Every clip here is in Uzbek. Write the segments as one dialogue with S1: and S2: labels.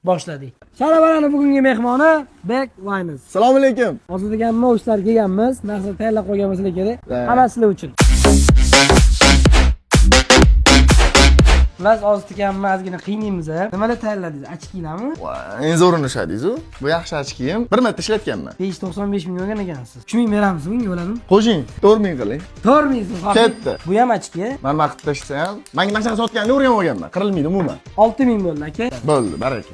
S1: Boshladik. Sharabarani bugungi mehmoni Bek Wines.
S2: Assalomu alaykum.
S1: Hozir degan mo'shlar kelganmiz. Narsa tayyorlab qo'ygan bo'lsa kerak. Hammasi sizlar uchun. Biz hozir deganni ozgina qiynaymiz. Nimalar tayyorladingiz? Achkilarmi?
S2: Eng zo'rini ishladingiz-ku. Bu yaxshi achkiyim. Bir marta ishlatganman.
S1: 595 ming olgan ekansiz. 3 ming beramiz bunga bo'ladimi?
S2: Qo'shing, 4 ming qiling.
S1: 4 ming so'm.
S2: Katta.
S1: Bu ham achki.
S2: Mana qilib tashlsam, menga mana shunaqa sotganda o'rganib olganman. Qirilmaydi umuman.
S1: 6 ming bo'ldi aka.
S2: Bo'ldi, baraka.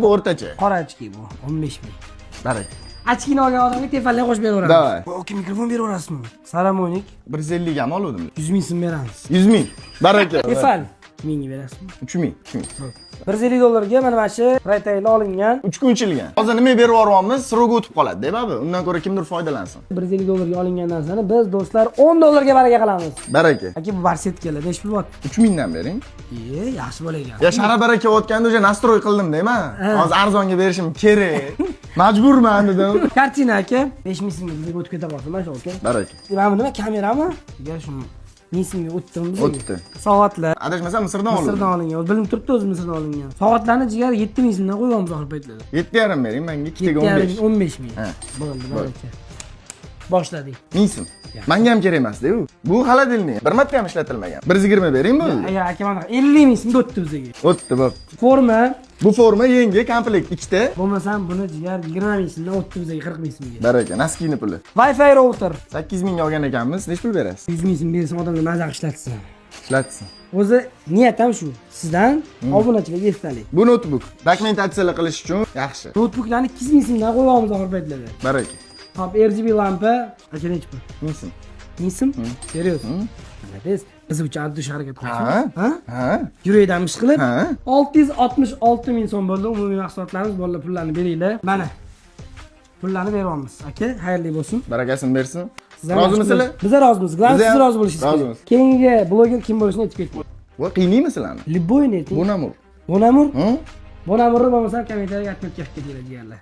S2: Bu o'rtacha.
S1: Qora achki bu. 15 ming.
S2: Baraka.
S1: Achkini olgan odamga tefalni qo'shib beraveramiz.
S2: Davay.
S1: Oke, mikrofon beraverasizmi? Saramonik
S2: 150 ga oldim.
S1: 100 ming so'm beramiz.
S2: 100 ming. Baraka.
S1: Tefal 1000 ga berasizmi?
S2: 3 ming.
S1: 150 dollarga mana shu retail olingan.
S2: 3 kun ichilgan. Hozir nima berib yuboryapmiz? Srogi o'tib qoladi, babi. Undan ko'ra kimdir foydalansin.
S1: 150 dollarga olingan narsani biz do'stlar 10 dollarga baraka qilamiz.
S2: Baraka.
S1: Aka bu barsetkalar, necha pul bor?
S2: 3 mingdan bering.
S1: Yaxshi bo'lar ekan.
S2: Ya shara baraka o'tganda o'sha nastroy qildim deyman. Hozir arzonga berishim kerak. Majburman dedim.
S1: Kartina aka 5000 so'mga bizga o'tib keta qolsin, mana shu aka.
S2: Baraka.
S1: Mana bu nima kamerami? Degan shu 1000 so'mga o'tdimiz.
S2: O'tdi.
S1: Soatlar.
S2: Adashmasam Misrdan olingan.
S1: Misrdan olingan. Bilinib turibdi o'zi Misrdan olingan. Soatlarni jigar 7000 so'mdan qo'yamiz oxir paytlarda.
S2: 7,5 bering, menga 2 ga 15.
S1: 15 ming.
S2: Ha.
S1: Bo'ldi, baraka. Boshladik.
S2: 1000 so'm. Menga ham kerak emas-da-ku. Bu xolodilnik. Bir marta ham ishlatilmagan. 120 bering bo'ldi.
S1: Aka, aka mana 50 ming so'm o'tdi bizga.
S2: O'tdi, bo'pti.
S1: Forma.
S2: Bu forma yangi komplekt ikkita.
S1: Bo'lmasam buni jigar 20 ming so'mdan o'tdi bizga 40 ming so'mga.
S2: Baraka, naskini puli.
S1: Wi-Fi router
S2: 8 ming olgan ekanmiz. Nech pul berasiz?
S1: 100 ming so'm bersa odamga mazza ishlatsin.
S2: Ishlatsin.
S1: O'zi niyatim shu. Sizdan obunachilarga esdalik.
S2: Bu notebook. Dokumentatsiyalar qilish uchun yaxshi.
S1: Notebooklarni 200 ming so'mdan qo'yamiz oxir paytlarda.
S2: Baraka.
S1: Hop, RGB lampa, aka necha pul?
S2: 1000 so'm.
S1: 1000 so'm? Serios? Biz uchun addush harakat qilamiz.
S2: Ha? Ha?
S1: Yuraydan ish qilib
S2: Ha?
S1: 666 ming so'm bo'ldi. Umumiy mahsulotlarimiz bo'ldi. Pullarni beringlar. Mana. Pullarni beryapmiz. Aka, xayrli bo'lsin.
S2: Barakasini bersin.
S1: Sizlar
S2: Rozimisizlar?
S1: Biz rozimiz. Glans siz rozi bo'lishingiz kerak.
S2: Rozimiz.
S1: Keyingi bloger kim bo'lishini aytib keting.
S2: Va qiynaymi sizlarni?
S1: Любой ayting.
S2: Bonamur.
S1: Bonamur?
S2: Ha?
S1: Bonamurni bo'lmasa kommentariyaga aytib ketganlar.